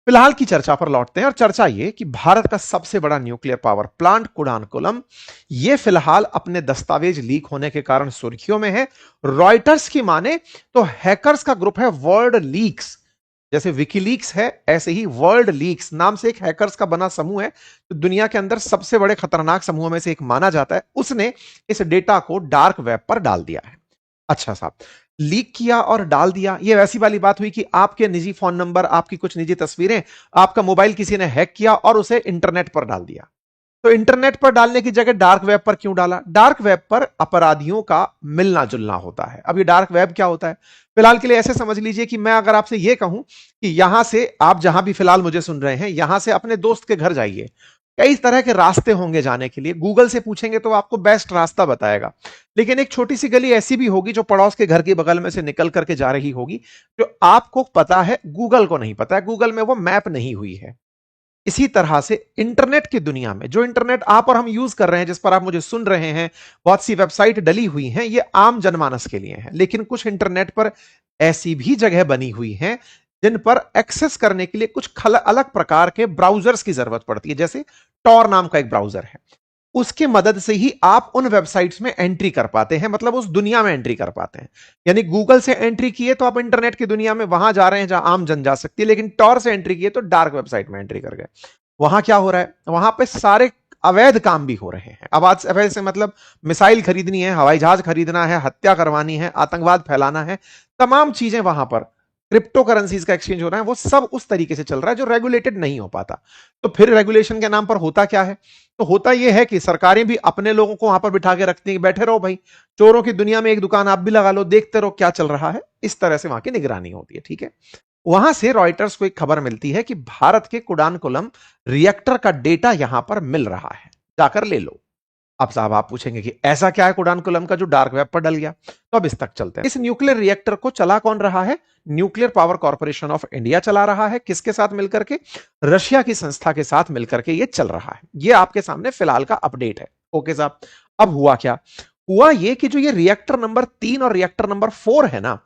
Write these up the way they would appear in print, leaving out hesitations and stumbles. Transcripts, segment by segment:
फिलहाल की चर्चा पर लौटते हैं और चर्चा ये कि भारत का सबसे बड़ा न्यूक्लियर पावर प्लांट कुडानकुलम ये फिलहाल अपने दस्तावेज लीक होने के कारण सुर्खियों में है। रॉयटर्स की माने तो हैकर्स का ग्रुप है वर्ल्ड लीक्स, जैसे विकीलीक्स है ऐसे ही वर्ल्ड लीक्स नाम से एक हैकर्स का बना समूह है जो दुनिया के अंदर सबसे बड़े खतरनाक समूहों में से एक माना जाता है। उसने इस डेटा को डार्क वेब पर डाल दिया है। अच्छा साहब, लीक किया और डाल दिया, ये वैसी वाली बात हुई कि आपके निजी फोन नंबर, आपकी कुछ निजी तस्वीरें, आपका मोबाइल किसी ने हैक किया और उसे इंटरनेट पर डाल दिया। तो इंटरनेट पर डालने की जगह डार्क वेब पर क्यों डाला? डार्क वेब पर अपराधियों का मिलना जुलना होता है। अब ये डार्क वेब क्या होता है? फिलहाल के लिए ऐसे समझ लीजिए कि मैं अगर आपसे यह कहूं कि यहां से आप जहां भी फिलहाल मुझे सुन रहे हैं, यहां से अपने दोस्त के घर जाइए, कई तरह के रास्ते होंगे जाने के लिए। गूगल से पूछेंगे तो आपको बेस्ट रास्ता बताएगा, लेकिन एक छोटी सी गली ऐसी भी होगी जो पड़ोस के घर के बगल में से निकल करके जा रही होगी, जो आपको पता है, गूगल को नहीं पता है, गूगल में वो मैप नहीं हुई है। इसी तरह से इंटरनेट की दुनिया में, जो इंटरनेट आप और हम यूज कर रहे हैं, जिस पर आप मुझे सुन रहे हैं, बहुत सी वेबसाइट डली हुई हैं, ये आम जनमानस के लिए है। लेकिन कुछ इंटरनेट पर ऐसी भी जगह बनी हुई हैं जिन पर एक्सेस करने के लिए कुछ अलग प्रकार के ब्राउजर्स की जरूरत पड़ती है। जैसे टॉर नाम का एक ब्राउजर है, उसकी मदद से ही आप उन वेबसाइट्स में एंट्री कर पाते हैं, मतलब उस दुनिया में एंट्री कर पाते हैं। यानी गूगल से एंट्री किए तो आप इंटरनेट की दुनिया में वहां जा रहे हैं जहां आम जन जा सकती है, लेकिन टॉर से एंट्री किए तो डार्क वेबसाइट में एंट्री कर गए। वहां क्या हो रहा है? वहां पे सारे अवैध काम भी हो रहे हैं। अब आज अवैध से मतलब मिसाइल खरीदनी है, हवाई जहाज खरीदना है, हत्या करवानी है, आतंकवाद फैलाना है, तमाम चीजें वहां पर, क्रिप्टो करेंसीज का एक्सचेंज हो रहा है, वो सब उस तरीके से चल रहा है जो रेगुलेटेड नहीं हो पाता। तो फिर रेगुलेशन के नाम पर होता क्या है? तो होता यह है कि सरकारें भी अपने लोगों को वहां पर बिठा के रखती हैं, बैठे रहो भाई, चोरों की दुनिया में एक दुकान आप भी लगा लो, देखते रहो क्या चल रहा है। इस तरह से वहां की निगरानी होती है। ठीक है, वहां से रॉयटर्स को एक खबर मिलती है कि भारत के कुडानकुलम रिएक्टर का डेटा यहां पर मिल रहा है, जाकर ले लो। अब साहब आप पूछेंगे कि ऐसा क्या है कुडानकुलम का जो डार्क वेब पर डल गया? तो अब इस तक चलते हैं। इस न्यूक्लियर रिएक्टर को चला कौन रहा है? Nuclear power corporation of India चला रहा है। किसके साथ मिलकर के? रशिया की संस्था के साथ मिलकर के ये चल रहा है। ये आपके सामने फिलहाल का अपडेट है। ओके साहब, अब हुआ क्या? हुआ ये कि जो ये रिएक्टर नंबर 3 और रिएक्टर नंबर 4 है ना,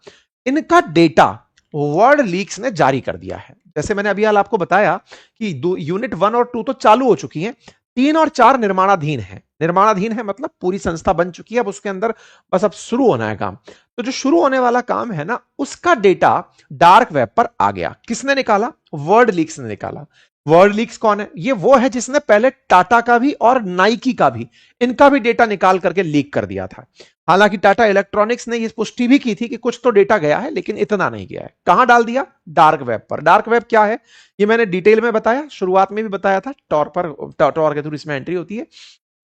इनका डेटा वर्ल्ड लीक्स ने जारी कर दिया है। जैसे मैंने अभी हाल आपको बताया कि यूनिट 1 और 2 तो चालू हो चुकी हैं, 3 और 4 निर्माणाधीन है। निर्माणाधीन है मतलब पूरी संस्था बन चुकी है, अब उसके अंदर बस अब शुरू होना है काम। तो जो शुरू होने वाला काम है ना, उसका डेटा डार्क वेब पर आ गया। किसने निकाला? वर्ल्ड लीक्स ने निकाला। वर्ल्ड लीक्स कौन है? ये वो है जिसने पहले टाटा का भी और नाइकी का भी, इनका भी डेटा निकाल करके लीक कर दिया था। हालांकि टाटा इलेक्ट्रॉनिक्स ने यह पुष्टि भी की थी कि कुछ तो डेटा गया है, लेकिन इतना नहीं गया है। कहां डाल दिया? डार्क वेब पर। डार्क वेब क्या है ये मैंने डिटेल में बताया, शुरुआत में भी बताया था। टॉर पर, टॉर के थ्रू इसमें एंट्री होती है।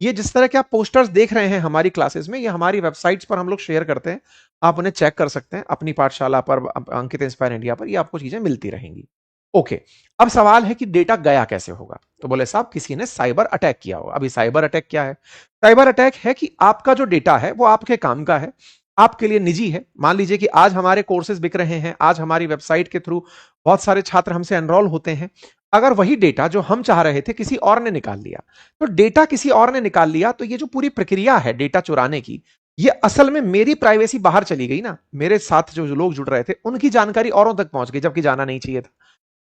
ये जिस तरह के आप पोस्टर्स देख रहे हैं हमारी क्लासेस में, ये हमारी वेबसाइट्स पर हम लोग शेयर करते हैं, आप उन्हें चेक कर सकते हैं। अपनी पाठशाला पर, अंकित इंस्पायर इंडिया पर, ये आपको चीजें मिलती रहेंगी। ओके, अब सवाल है कि डेटा गया कैसे होगा? तो बोले साहब किसी ने साइबर अटैक किया होगा। अभी साइबर अटैक क्या है? साइबर अटैक है कि आपका जो डेटा है वो आपके काम का है, आपके लिए निजी है। मान लीजिए कि आज हमारे कोर्सेज बिक रहे हैं, आज हमारी वेबसाइट के थ्रू बहुत सारे छात्र हमसे एनरोल होते हैं। अगर वही डेटा जो हम चाह रहे थे किसी और ने निकाल लिया, तो डेटा किसी और ने निकाल लिया, तो ये जो पूरी प्रक्रिया है डेटा चुराने की, ये असल में मेरी प्राइवेसी बाहर चली गई ना। मेरे साथ जो लोग जुड़ रहे थे उनकी जानकारी औरों तक पहुंच गई, जबकि जाना नहीं चाहिए था।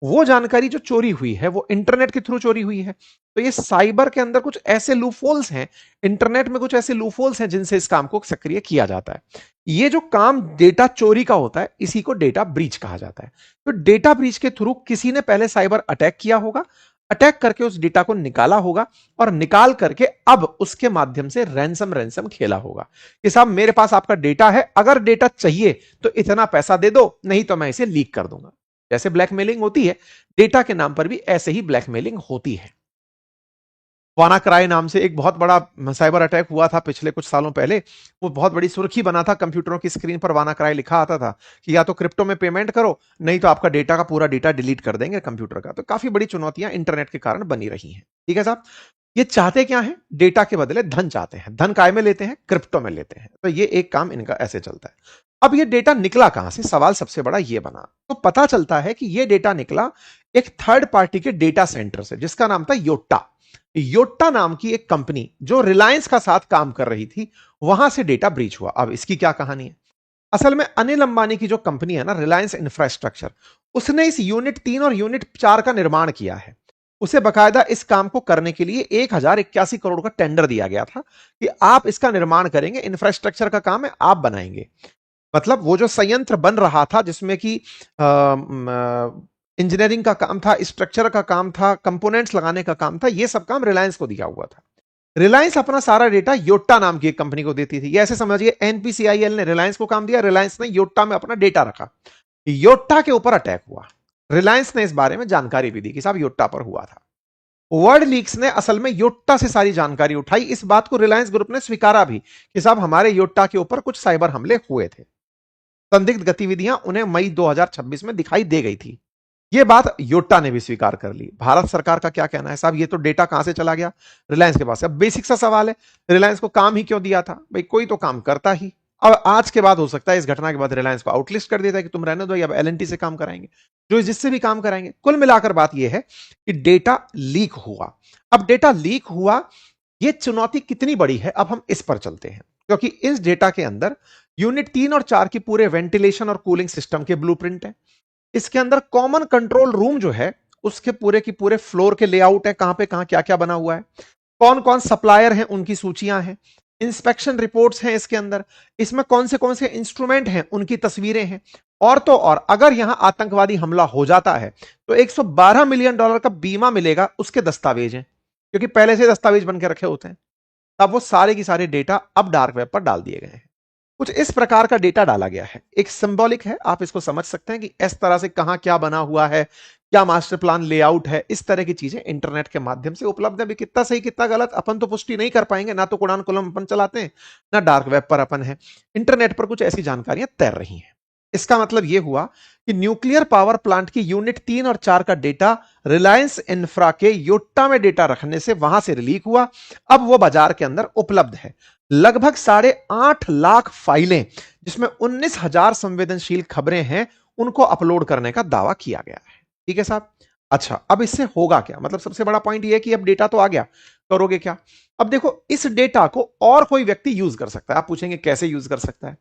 वो जानकारी जो चोरी हुई है वो इंटरनेट के थ्रू चोरी हुई है। तो ये साइबर के अंदर कुछ ऐसे लूपहोल्स हैं, इंटरनेट में कुछ ऐसे लूपहोल्स हैं जिनसे इस काम को सक्रिय किया जाता है। ये जो काम डेटा चोरी का होता है, इसी को डेटा ब्रीच कहा जाता है। तो डेटा ब्रीच के थ्रू किसी ने पहले साइबर अटैक किया होगा, अटैक करके उस डेटा को निकाला होगा, और निकाल करके अब उसके माध्यम से रैंसम रैंसम खेला होगा कि साहब मेरे पास आपका डेटा है, अगर डेटा चाहिए तो इतना पैसा दे दो, नहीं तो मैं इसे लीक कर दूंगा। जैसे ब्लैकमेलिंग होती है, डेटा के नाम पर भी ऐसे ही ब्लैकमेलिंग होती है। वानाक्राई नाम से एक बहुत बड़ा साइबर अटैक हुआ था पिछले कुछ सालों पहले। वो बहुत बड़ी सुर्खी बना था, कंप्यूटरों की स्क्रीन पर वानाक्राई लिखा आता था कि या तो क्रिप्टो में पेमेंट करो, नहीं तो आपका डेटा का पूरा डेटा डिलीट कर देंगे कंप्यूटर का। तो काफी बड़ी चुनौतियां इंटरनेट के कारण बनी रही हैं। ठीक है साहब, ये चाहते क्या है? डेटा के बदले धन चाहते हैं। धन काय में लेते हैं? क्रिप्टो में लेते हैं। तो ये एक काम इनका ऐसे चलता है। अब ये डेटा निकला कहां से? सवाल सबसे बड़ा ये बना। तो पता चलता है कि ये डेटा निकला एक थर्ड पार्टी के डेटा सेंटर से, जिसका नाम था योट्टा। योट्टा नाम की एक कंपनी जो रिलायंस का साथ काम कर रही थी, वहां से डेटा ब्रीच हुआ। अब इसकी क्या कहानी है? असल में अनिल अंबानी की जो कंपनी है ना, रिलायंस इंफ्रास्ट्रक्चर, उसने इस यूनिट 3 और यूनिट 4 का निर्माण किया है। उसे बकायदा इस काम को करने के लिए 1081 करोड़ का टेंडर दिया गया था कि आप इसका निर्माण करेंगे, इंफ्रास्ट्रक्चर का काम है, आप बनाएंगे। मतलब वो जो संयंत्र बन रहा था जिसमें कि इंजीनियरिंग का काम था, स्ट्रक्चर का काम था, कंपोनेंट्स लगाने का काम था, ये सब काम रिलायंस को दिया हुआ था। रिलायंस अपना सारा डेटा योट्टा नाम की एक कंपनी को देती थी। ये ऐसे समझिए, एनपीसीआईएल ने रिलायंस को काम दिया, रिलायंस ने योट्टा में अपना डेटा रखा। योट्टा के ऊपर अटैक हुआ, रिलायंस ने इस बारे में जानकारी भी दी कि साहब योट्टा पर हुआ था। वर्ल्ड लीक्स ने असल में योट्टा से सारी जानकारी उठाई। इस बात को रिलायंस ग्रुप ने स्वीकारा भी कि साहब हमारे योट्टा के ऊपर कुछ साइबर हमले हुए थे। संदिग्ध गतिविधियां उन्हें मई 2026 में दिखाई दे गई थी। ये बात योट्टा ने भी स्वीकार कर ली। भारत सरकार का क्या कहना है, साहब ये तो डेटा कहां से चला गया, रिलायंस के पास। अब बेसिक सा सवाल है, रिलायंस को काम ही क्यों दिया था भाई, कोई तो काम करता ही। अब आज के बाद हो सकता है, इस घटना के बाद रिलायंस को आउटलिस्ट कर देता है कि तुम रहने दो, अब एलएनटी से काम कराएंगे, जो जिससे भी काम कराएंगे। कुल मिलाकर बात यह है कि डेटा लीक हुआ। अब डेटा लीक हुआ, ये चुनौती कितनी बड़ी है, अब हम इस पर चलते हैं। क्योंकि इस डेटा के अंदर यूनिट 3 और 4 की पूरे वेंटिलेशन और कूलिंग सिस्टम के ब्लूप्रिंट है। इसके अंदर कॉमन कंट्रोल रूम जो है, उसके पूरे की पूरे फ्लोर के लेआउट है, कहां पे कहां क्या क्या बना हुआ है, कौन कौन सप्लायर हैं उनकी सूचियां हैं, इंस्पेक्शन रिपोर्ट्स हैं इसके अंदर, इसमें कौन से इंस्ट्रूमेंट हैं उनकी तस्वीरें हैं। और तो और अगर यहां आतंकवादी हमला हो जाता है तो $112 मिलियन का बीमा मिलेगा, उसके दस्तावेज हैं, क्योंकि पहले से दस्तावेज बन के रखे होते हैं। तब वो सारे की सारे डेटा अब डार्क वेब पर डाल दिए गए हैं। कुछ इस प्रकार का डेटा डाला गया है, एक सिंबॉलिक है, आप इसको समझ सकते हैं कि इस तरह से कहां क्या बना हुआ है, क्या मास्टर प्लान लेआउट है, इस तरह की चीजें इंटरनेट के माध्यम से उपलब्ध है। भी कितना सही कितना गलत अपन तो पुष्टि नहीं कर पाएंगे, ना तो कुरान अपन चलाते हैं, ना डार्क वेब पर अपन है। इंटरनेट पर कुछ ऐसी जानकारियां तैर रही हैं। इसका मतलब यह हुआ कि न्यूक्लियर पावर प्लांट की यूनिट 3 और 4 का डेटा रिलायंस इंफ्रा के योट्टा में डेटा रखने से वहां से लीक हुआ। अब वो बाजार के अंदर उपलब्ध है। लगभग 8.5 लाख फाइलें, जिसमें 19,000 संवेदनशील खबरें हैं, उनको अपलोड करने का दावा किया गया है। ठीक है साहब। अच्छा, अब इससे होगा क्या, मतलब सबसे बड़ा पॉइंट यह है कि अब डेटा तो आ गया, करोगे क्या। अब देखो, इस डेटा को और कोई व्यक्ति यूज कर सकता है। आप पूछेंगे कैसे यूज कर सकता है।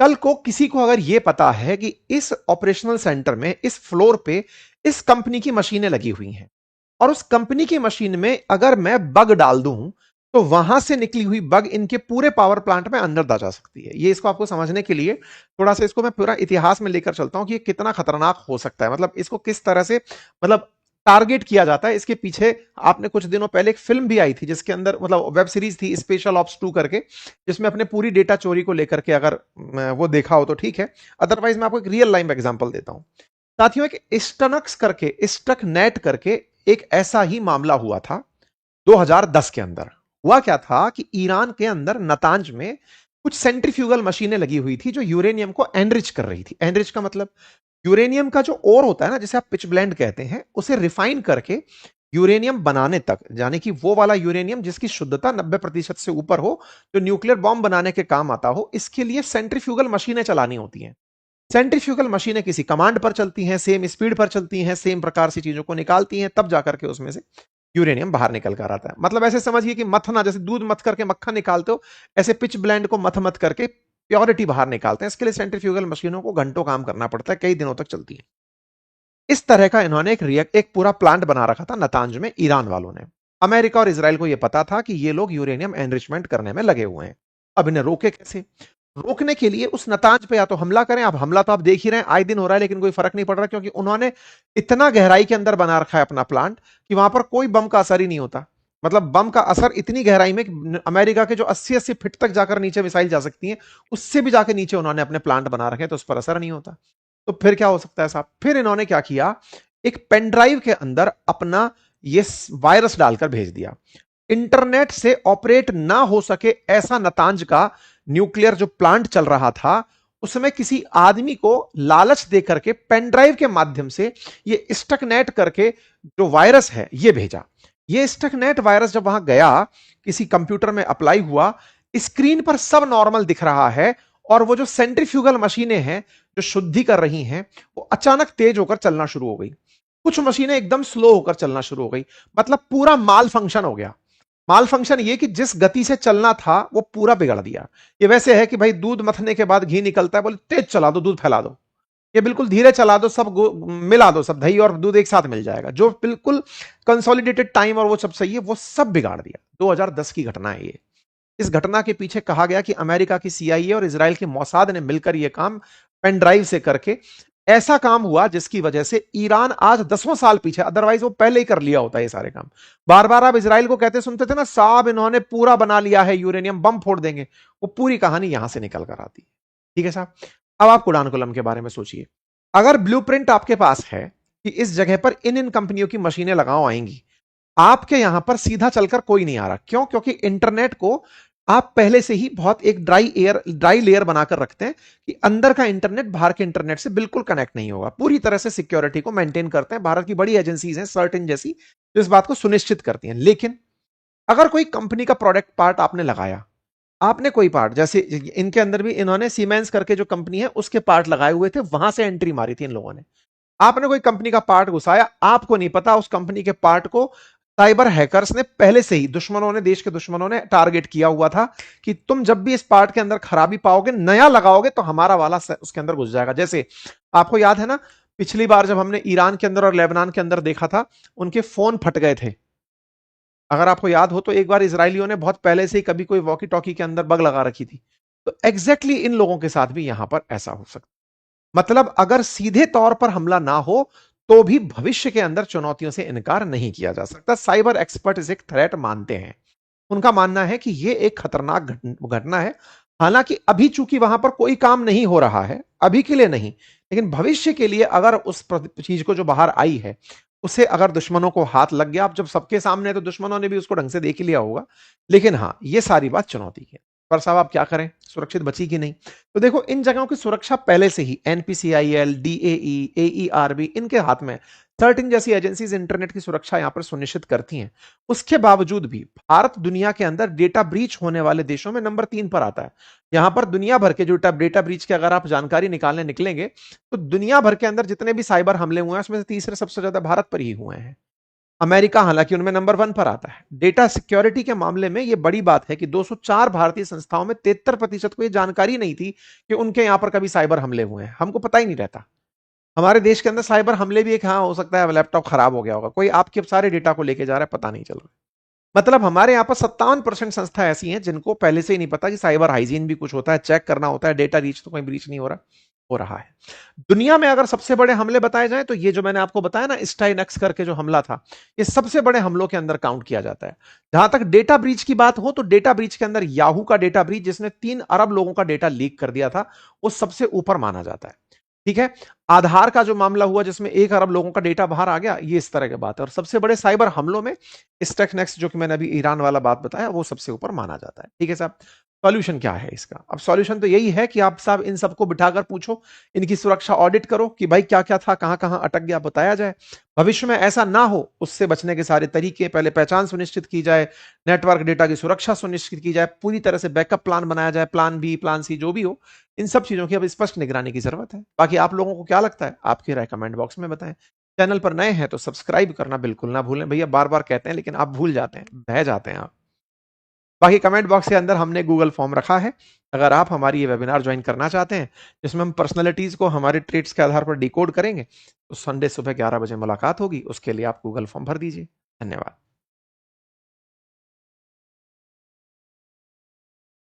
कल को किसी को अगर यह पता है कि इस ऑपरेशनल सेंटर में, इस फ्लोर पे इस कंपनी की मशीनें लगी हुई हैं, और उस कंपनी की मशीन में अगर मैं बग डाल दूं, तो वहां से निकली हुई बग इनके पूरे पावर प्लांट में अंदर जा सकती है। ये इसको आपको समझने के लिए थोड़ा सा इसको मैं पूरा इतिहास में लेकर चलता हूं कि ये कितना खतरनाक हो सकता है। मतलब इसको किस तरह से मतलब टारगेट किया जाता है। इसके पीछे आपने कुछ दिनों पहले एक फिल्म भी आई थी, जिसके अंदर मतलब वेब सीरीज थी, स्पेशल ऑप्स 2 करके, जिसमें अपने पूरी डेटा चोरी को लेकर के अगर वो देखा हो तो ठीक है, अदरवाइज मैं आपको एक रियल लाइफ एग्जांपल देता हूं। साथियों, एक स्टनक्स करके, स्टक नेट करके एक ऐसा ही मामला हुआ था 2010 के अंदर। हुआ क्या था कि ईरान के अंदर नतांज में कुछ सेंट्रीफ्यूगल मशीनें लगी हुई थी जो यूरेनियम को एनरिच कर रही थी। एनरिच का मतलब यूरेनियम का जो ओर होता है ना, जिसे आप पिच ब्लेंड कहते हैं, उसे रिफाइन करके यूरेनियम बनाने तक, यानी कि वो वाला यूरेनियम जिसकी शुद्धता 90% से ऊपर हो, जो न्यूक्लियर बॉम्ब बनाने के काम आता हो, इसके लिए सेंट्रीफ्यूगल मशीनें चलानी होती हैं। सेंट्रीफ्यूगल मशीनें किसी कमांड पर चलती हैं, सेम स्पीड पर चलती हैं, सेम प्रकार से चीजों को निकालती हैं, तब जाकर के उसमें से यूरेनियम बाहर निकल कर आता है। मतलब ऐसे समझिए कि मथना, जैसे दूध मथ करके मक्खन निकालते हो, ऐसे पिच ब्लेंड को मथ मथ करके प्योरिटी बाहर निकालते हैं। इसके लिए सेंट्रीफ्यूगल मशीनों को घंटों काम करना पड़ता है, कई दिनों तक चलती है। इस तरह का इन्होंने एक पूरा प्लांट बना रखा था नतांज में, ईरान वालों ने। अमेरिका और इसराइल को यह पता था कि ये लोग यूरेनियम एनरिचमेंट करने में लगे हुए हैं। अब इन्हें रोके कैसे। रोकने के लिए उस नताज पे या तो हमला करें। अब हमला तो आप देख ही रहे हैं, आए दिन हो रहा है, लेकिन कोई फर्क नहीं पड़ रहा, क्योंकि उन्होंने इतना गहराई के अंदर बना रखा है अपना प्लांट कि वहां पर कोई बम का असर ही नहीं होता। मतलब बम का असर इतनी गहराई में कि अमेरिका के जो 80-80 फीट तक जाकर नीचे मिसाइल जा सकती हैं, उससे भी जाकर नीचे उन्होंने अपने प्लांट बना रखे हैं, तो उस पर असर नहीं होता। तो फिर क्या हो सकता है साहब। फिर इन्होंने क्या किया, एक पेन ड्राइव के अंदर अपना ये वायरस डालकर भेज दिया। इंटरनेट से ऑपरेट ना हो सके ऐसा नतांज का न्यूक्लियर जो प्लांट चल रहा था, उसमें किसी आदमी को लालच देकर के पेन ड्राइव के माध्यम से ये स्टकनेट करके जो वायरस है ये भेजा। ये स्टकनेट वायरस जब वहां गया, किसी कंप्यूटर में अप्लाई हुआ, स्क्रीन पर सब नॉर्मल दिख रहा है, और वो जो सेंट्रीफ्यूगल मशीनें हैं जो शुद्धि कर रही हैं, वो अचानक तेज होकर चलना शुरू हो गई। कुछ मशीनें एकदम स्लो होकर चलना शुरू हो गई। मतलब पूरा माल फंक्शन हो गया। माल फंक्शन ये कि जिस गति से चलना था वो पूरा बिगड़ दिया। ये वैसे है कि भाई दूध मथने के बाद घी निकलता है, बोले तेज चला दो, दूध फैला दो। ये बिल्कुल धीरे चला दो, सब मिला दो, सब दही और दूध एक साथ मिल जाएगा। जो बिल्कुल कंसोलिडेटेड टाइम और वो सब सही है, वो सब बिगाड़ दिया। 2010 की घटना है ये। इस घटना के पीछे कहा गया कि अमेरिका की सीआईए और इजराइल के मोसाद ने मिलकर यह काम पेन ड्राइव से करके ऐसा काम हुआ जिसकी वजह से ईरान आज 10 साल पीछे, अदरवाइज वो पहले ही कर लिया होता है ये सारे काम। बार बार आप इजराइल को कहते सुनते थे ना, साहब इन्होंने पूरा बना लिया है, यूरेनियम बम फोड़ देंगे। वो पूरी कहानी यहां से निकल कर आती है। ठीक है साहब। अब आप कुरानकुलम के बारे में सोचिए। अगर ब्लूप्रिंट आपके पास है कि इस जगह पर इन इन कंपनियों की मशीनें लगाओ आएंगी, आपके यहां पर सीधा चलकर कोई नहीं आ रहा। क्यों? क्योंकि इंटरनेट को आप पहले से ही बहुत एक ड्राई लेयर बनाकर रखते हैं कि अंदर का इंटरनेट बाहर के इंटरनेट से बिल्कुल कनेक्ट नहीं होगा। पूरी तरह से सिक्योरिटी को मेंटेन करते हैं। भारत की बड़ी एजेंसीज हैं, सर्टेन जैसी, जो इस बात को सुनिश्चित करती हैं। लेकिन अगर कोई कंपनी का प्रोडक्ट पार्ट आपने लगाया, आपने कोई पार्ट, जैसे इनके अंदर भी इन्होंने सीमेंस करके जो कंपनी है उसके पार्ट लगाए हुए थे, वहां से एंट्री मारी थी इन लोगों ने। आपने कोई कंपनी का पार्ट घुसाया, आपको नहीं पता उस कंपनी के पार्ट को साइबर हैकर्स ने पहले से ही, दुश्मनों ने, देश के दुश्मनों ने टारगेट किया हुआ था कि तुम जब भी इस पार्ट के अंदर खराबी पाओगे, नया लगाओगे, तो हमारा वाला उसके अंदर घुस जाएगा। जैसे आपको याद है ना, पिछली बार जब हमने ईरान के अंदर और लेबनान के अंदर देखा था, उनके फोन फट गए थे। अगर आपको याद हो तो एक बार इजरायलियों ने बहुत पहले से ही कभी कोई वॉकी टॉकी के अंदर बग लगा रखी थी। तो एग्जैक्टली इन लोगों के साथ भी यहां पर ऐसा हो सकता। मतलब अगर सीधे तौर पर हमला ना हो तो भी भविष्य के अंदर चुनौतियों से इनकार नहीं किया जा सकता। साइबर एक्सपर्ट इसे एक थ्रेट मानते हैं। उनका मानना है कि यह एक खतरनाक घटना है। हालांकि अभी चूंकि वहां पर कोई काम नहीं हो रहा है, अभी के लिए नहीं, लेकिन भविष्य के लिए अगर उस चीज को जो बाहर आई है उसे अगर दुश्मनों को हाथ लग गया, अब जब सबके सामने है तो दुश्मनों ने भी उसको ढंग से देख लिया होगा। लेकिन हां, यह सारी बात चुनौती की है। पर साहब आप क्या करें, सुरक्षित बची कि नहीं? तो देखो, इन जगहों की सुरक्षा पहले से ही एनपीसीआईएल, डीएई, एईआरबी, इनके हाथ में। सर्टिन जैसी एजेंसीज इंटरनेट की सुरक्षा यहां पर सुनिश्चित करती हैं। उसके बावजूद भी भारत दुनिया के अंदर डेटा ब्रीच होने वाले देशों में नंबर 3 पर आता है। यहां पर दुनिया भर के जो डेटा ब्रीच की अगर आप जानकारी निकालने निकलेंगे, तो दुनिया भर के अंदर जितने भी साइबर हमले हुए हैं उसमें से तीसरे सबसे ज्यादा भारत पर ही हुए हैं। अमेरिका हालांकि उनमें नंबर 1 पर आता है। डेटा सिक्योरिटी के मामले में यह बड़ी बात है कि 204 भारतीय संस्थाओं में 73% को यह जानकारी नहीं थी कि उनके यहां पर कभी साइबर हमले हुए हैं। हमको पता ही नहीं रहता। हमारे देश के अंदर साइबर हमले भी एक, हाँ हो सकता है लैपटॉप खराब हो गया होगा, कोई आपके सारे डेटा को लेके जा रहा है, पता नहीं चल रहा। मतलब हमारे यहां पर 57% संस्था ऐसी हैं जिनको पहले से ही नहीं पता कि साइबर हाइजीन भी कुछ होता है, चेक करना होता है, डेटा रीच तो कोई ब्रीच नहीं हो रहा है। दुनिया में अगर सबसे बड़े हमले बताए जाएं तो ये जो मैंने आपको बताया ना, स्टाइनक्स करके जो हमला था, ये सबसे बड़े हमलों के अंदर काउंट किया जाता है। जहां तक डेटा ब्रीच की बात हो तो डेटा ब्रीच के अंदर याहू का डेटा ब्रीच, जिसने 3 अरब लोगों का डेटा लीक कर दिया था, वो सबसे ऊपर माना जाता है। ठीक है। आधार का जो मामला हुआ जिसमें 1 अरब लोगों का डेटा बाहर आ गया, ये इस तरह की बात है। और सबसे बड़े साइबर हमलों में स्टेकनेक्स, जो कि मैंने अभी ईरान वाला बात बताया, वो सबसे ऊपर माना जाता है। ठीक है साहब। सॉल्यूशन क्या है इसका? अब सॉल्यूशन तो यही है कि आप साहब इन सबको बिठाकर पूछो, इनकी सुरक्षा ऑडिट करो कि भाई क्या क्या था, कहां कहां अटक गया, बताया जाए। भविष्य में ऐसा ना हो उससे बचने के सारे तरीके, पहले पहचान सुनिश्चित की जाए, नेटवर्क डेटा की सुरक्षा सुनिश्चित की जाए, पूरी तरह से बैकअप प्लान बनाया जाए, प्लान बी, प्लान सी, जो भी हो। इन सब चीजों की अब स्पष्ट निगरानी की जरूरत है। बाकी आप लोगों को क्या लगता है, आपकी राय कमेंट बॉक्स में बताएं। चैनल पर नए हैं तो सब्सक्राइब करना बिल्कुल ना भूलें। भैया बार बार कहते हैं लेकिन आप भूल जाते हैं, बह जाते हैं आप। बाकी कमेंट बॉक्स के अंदर हमने गूगल फॉर्म रखा है। अगर आप हमारी ये वेबिनार ज्वाइन करना चाहते हैं जिसमें हम पर्सनैलिटीज को हमारे ट्रेट्स के आधार पर डिकोड करेंगे, तो संडे सुबह 11 बजे मुलाकात होगी। उसके लिए आप गूगल फॉर्म भर दीजिए। धन्यवाद।